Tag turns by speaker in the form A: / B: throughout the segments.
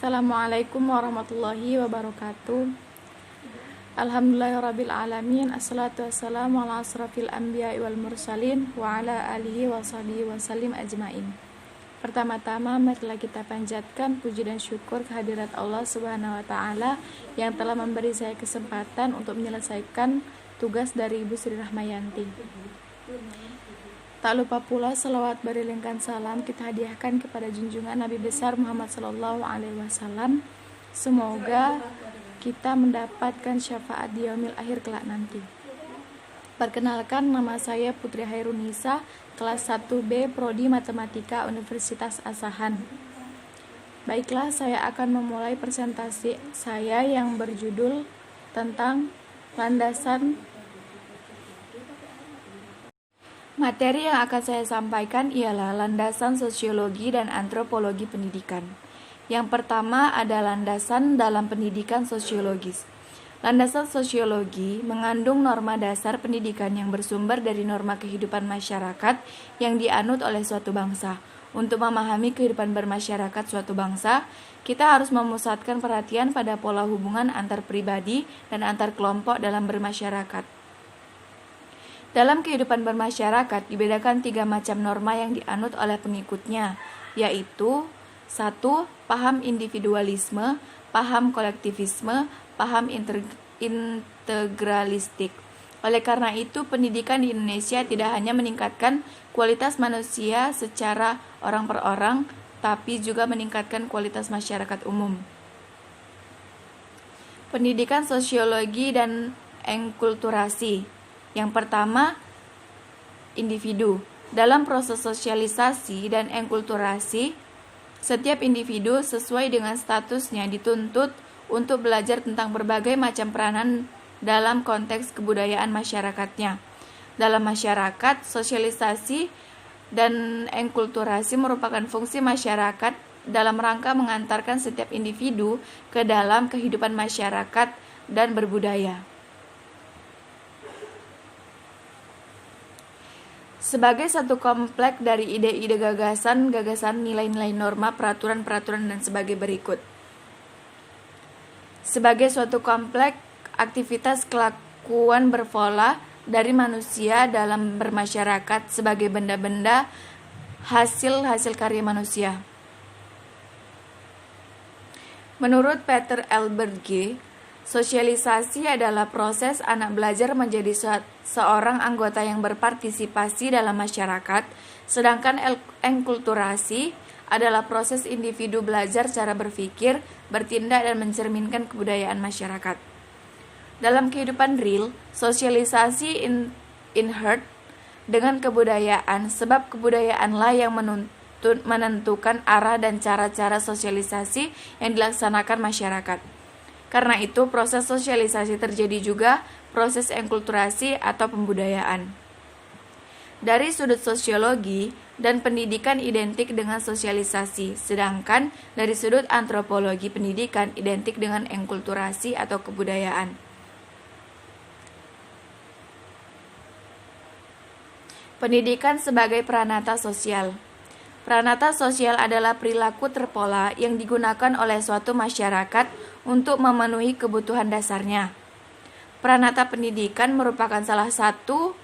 A: Assalamualaikum warahmatullahi wabarakatuh. Alhamdulillahirrabbilalamin. Assalatu wassalamu ala asrafil anbiya wal mursalin wa ala alihi wa sahbihi wa salim ajmain. Pertama-tama marilah kita panjatkan puji dan syukur kehadirat Allah Subhanahu wa taala yang telah memberi saya kesempatan untuk menyelesaikan tugas dari Ibu Sri Rahmayanti. Tak lupa pula selawat berilingkan salam kita hadiahkan kepada junjungan Nabi besar Muhammad sallallahu alaihi wasallam. Semoga kita mendapatkan syafaat di yaumil akhir kelak nanti. Perkenalkan, nama saya Putri Hairunisa, kelas 1B Prodi Matematika Universitas Asahan. Baiklah, saya akan memulai presentasi saya yang berjudul tentang landasan. Materi yang akan saya sampaikan ialah landasan sosiologi dan antropologi pendidikan. Yang pertama ada landasan dalam pendidikan sosiologis. Landasan sosiologi mengandung norma dasar pendidikan yang bersumber dari norma kehidupan masyarakat yang dianut oleh suatu bangsa. Untuk memahami kehidupan bermasyarakat suatu bangsa, kita harus memusatkan perhatian pada pola hubungan antar pribadi dan antar kelompok dalam bermasyarakat. Dalam kehidupan bermasyarakat dibedakan 3 macam norma yang dianut oleh pengikutnya, yaitu 1. Paham individualisme, paham kolektivisme, paham integralistik. Oleh karena itu, pendidikan di Indonesia tidak hanya meningkatkan kualitas manusia secara orang per orang, tapi juga meningkatkan kualitas masyarakat umum. Pendidikan sosiologi dan enkulturasi. Yang pertama, individu. Dalam proses sosialisasi dan enkulturasi, setiap individu sesuai dengan statusnya dituntut untuk belajar tentang berbagai macam peranan dalam konteks kebudayaan masyarakatnya. Dalam masyarakat, sosialisasi dan enkulturasi merupakan fungsi masyarakat dalam rangka mengantarkan setiap individu ke dalam kehidupan masyarakat dan berbudaya. Sebagai satu kompleks dari ide-ide gagasan, nilai-nilai norma, peraturan-peraturan dan sebagai berikut. Sebagai suatu kompleks aktivitas kelakuan berpola dari manusia dalam bermasyarakat sebagai benda-benda hasil karya manusia. Menurut Peter Albert G., sosialisasi adalah proses anak belajar menjadi seorang anggota yang berpartisipasi dalam masyarakat, sedangkan enkulturasi adalah proses individu belajar cara berpikir, bertindak, dan mencerminkan kebudayaan masyarakat. Dalam kehidupan real, sosialisasi inherent dengan kebudayaan, sebab kebudayaanlah yang menentukan arah dan cara-cara sosialisasi yang dilaksanakan masyarakat. Karena itu, proses sosialisasi terjadi juga proses enkulturasi atau pembudayaan. Dari sudut sosiologi dan pendidikan identik dengan sosialisasi, sedangkan dari sudut antropologi pendidikan identik dengan enkulturasi atau kebudayaan. Pendidikan sebagai pranata sosial. Pranata sosial adalah perilaku terpola yang digunakan oleh suatu masyarakat untuk memenuhi kebutuhan dasarnya. Pranata pendidikan merupakan salah satu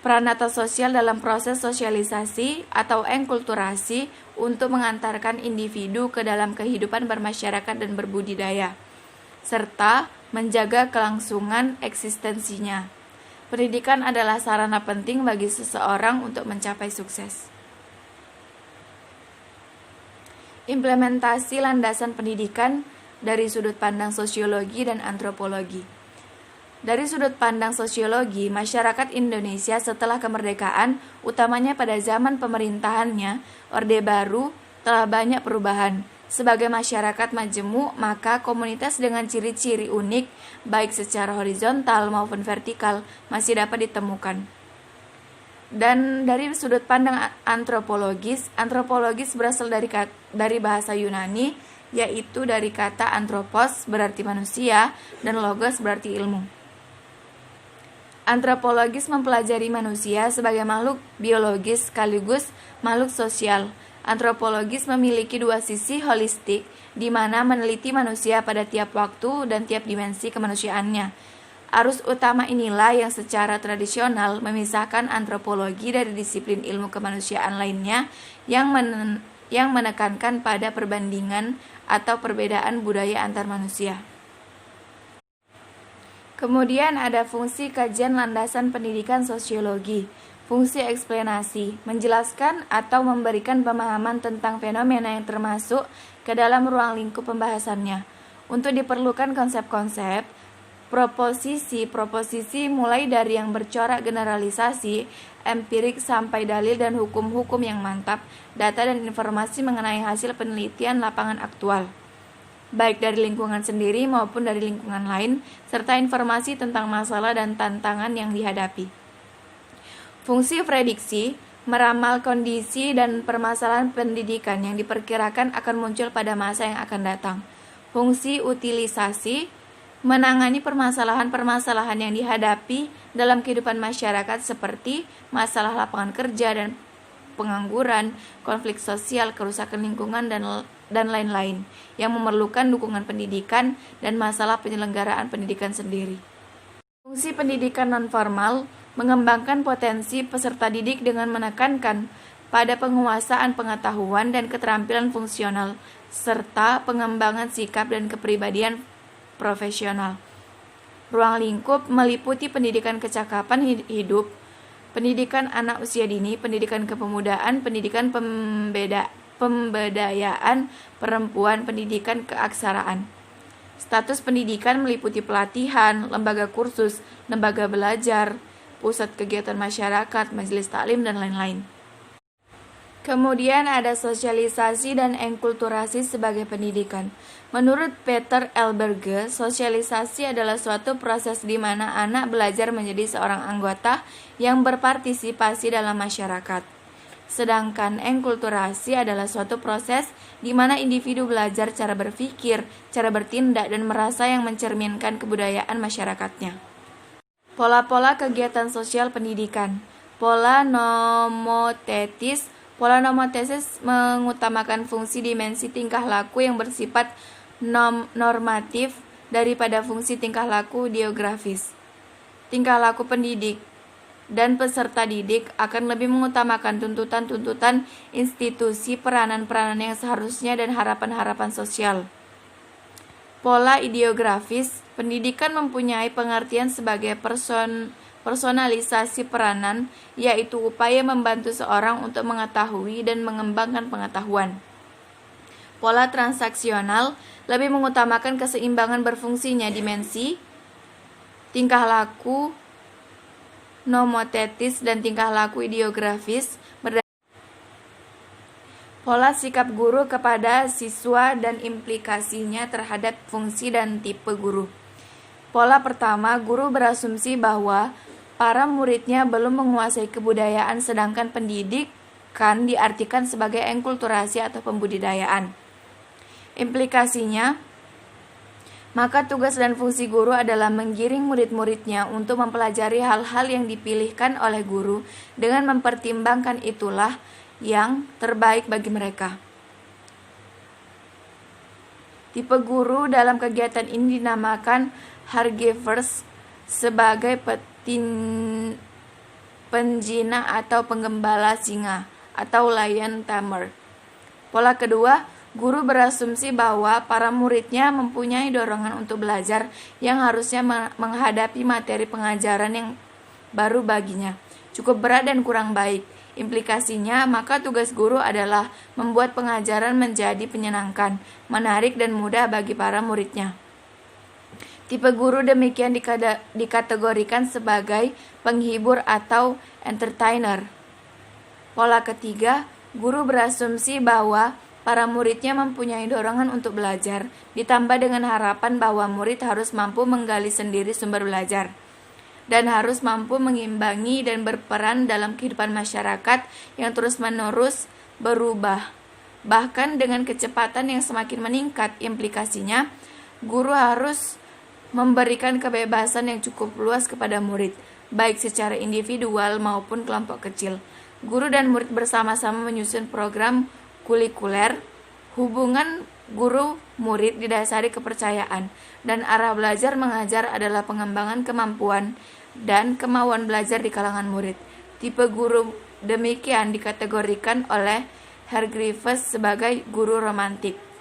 A: pranata sosial dalam proses sosialisasi atau enkulturasi untuk mengantarkan individu ke dalam kehidupan bermasyarakat dan berbudidaya, serta menjaga kelangsungan eksistensinya. Pendidikan adalah sarana penting bagi seseorang untuk mencapai sukses. Implementasi landasan pendidikan dari sudut pandang sosiologi dan antropologi. Dari sudut pandang sosiologi, masyarakat Indonesia setelah kemerdekaan, utamanya pada zaman pemerintahannya, Orde Baru, telah banyak perubahan. Sebagai masyarakat majemuk, maka komunitas dengan ciri-ciri unik, baik secara horizontal maupun vertikal, masih dapat ditemukan. Dan dari sudut pandang antropologis berasal dari bahasa Yunani, yaitu dari kata anthropos berarti manusia dan logos berarti ilmu. Antropologis mempelajari manusia sebagai makhluk biologis sekaligus makhluk sosial. Antropologis memiliki dua sisi holistik, di mana meneliti manusia pada tiap waktu dan tiap dimensi kemanusiaannya. Arus utama inilah yang secara tradisional memisahkan antropologi dari disiplin ilmu kemanusiaan lainnya yang menekankan pada perbandingan atau perbedaan budaya antar manusia. Kemudian ada fungsi kajian landasan pendidikan sosiologi. Fungsi eksplanasi, menjelaskan atau memberikan pemahaman tentang fenomena yang termasuk ke dalam ruang lingkup pembahasannya. Untuk diperlukan konsep-konsep, proposisi mulai dari yang bercorak generalisasi, empirik sampai dalil dan hukum-hukum yang mantap, data dan informasi mengenai hasil penelitian lapangan aktual, baik dari lingkungan sendiri maupun dari lingkungan lain, serta informasi tentang masalah dan tantangan yang dihadapi. Fungsi prediksi, meramal kondisi dan permasalahan pendidikan yang diperkirakan akan muncul pada masa yang akan datang. Fungsi utilisasi, menangani permasalahan-permasalahan yang dihadapi dalam kehidupan masyarakat seperti masalah lapangan kerja dan pengangguran, konflik sosial, kerusakan lingkungan, dan lain-lain yang memerlukan dukungan pendidikan dan masalah penyelenggaraan pendidikan sendiri. Fungsi pendidikan nonformal, mengembangkan potensi peserta didik dengan menekankan pada penguasaan pengetahuan dan keterampilan fungsional, serta pengembangan sikap dan kepribadian profesional. Ruang lingkup meliputi pendidikan kecakapan hidup, pendidikan anak usia dini, pendidikan kepemudaan, pendidikan pemberdayaan perempuan, pendidikan keaksaraan. Status pendidikan meliputi pelatihan, lembaga kursus, lembaga belajar, pusat kegiatan masyarakat, majelis taklim, dan lain-lain. Kemudian ada sosialisasi dan enkulturasi sebagai pendidikan. Menurut Peter Elberge, sosialisasi adalah suatu proses di mana anak belajar menjadi seorang anggota yang berpartisipasi dalam masyarakat. Sedangkan enkulturasi adalah suatu proses di mana individu belajar cara berpikir, cara bertindak, dan merasa yang mencerminkan kebudayaan masyarakatnya. Pola-pola kegiatan sosial pendidikan. Pola nomotetis mengutamakan fungsi dimensi tingkah laku yang bersifat normatif daripada fungsi tingkah laku geografis. Tingkah laku pendidik dan peserta didik akan lebih mengutamakan tuntutan-tuntutan institusi, peranan-peranan yang seharusnya, dan harapan-harapan sosial. Pola ideografis, pendidikan mempunyai pengertian sebagai personalisasi peranan, yaitu upaya membantu seorang untuk mengetahui dan mengembangkan pengetahuan. Pola transaksional lebih mengutamakan keseimbangan berfungsinya dimensi, tingkah laku nomotetis dan tingkah laku ideografis. Pola sikap guru kepada siswa dan implikasinya terhadap fungsi dan tipe guru. Pola pertama, guru berasumsi bahwa para muridnya belum menguasai kebudayaan, sedangkan pendidikan diartikan sebagai enkulturasi atau pembudidayaan. Implikasinya, maka tugas dan fungsi guru adalah menggiring murid-muridnya untuk mempelajari hal-hal yang dipilihkan oleh guru dengan mempertimbangkan itulah yang terbaik bagi mereka. Tipe guru dalam kegiatan ini dinamakan Hargreaves sebagai penjina atau penggembala singa atau lion tamer. Pola kedua, guru berasumsi bahwa para muridnya mempunyai dorongan untuk belajar yang harusnya menghadapi materi pengajaran yang baru baginya, cukup berat dan kurang baik. Implikasinya, maka tugas guru adalah membuat pengajaran menjadi menyenangkan, menarik, dan mudah bagi para muridnya. Tipe guru demikian dikategorikan sebagai penghibur atau entertainer. Pola ketiga, guru berasumsi bahwa para muridnya mempunyai dorongan untuk belajar, ditambah dengan harapan bahwa murid harus mampu menggali sendiri sumber belajar dan harus mampu mengimbangi dan berperan dalam kehidupan masyarakat yang terus-menerus berubah. Bahkan dengan kecepatan yang semakin meningkat, implikasinya, guru harus memberikan kebebasan yang cukup luas kepada murid, baik secara individual maupun kelompok kecil. Guru dan murid bersama-sama menyusun program kulikuler, hubungan guru-murid didasari kepercayaan, dan arah belajar mengajar adalah pengembangan kemampuan dan kemauan belajar di kalangan murid. Tipe guru demikian dikategorikan oleh Hargreaves sebagai guru romantik.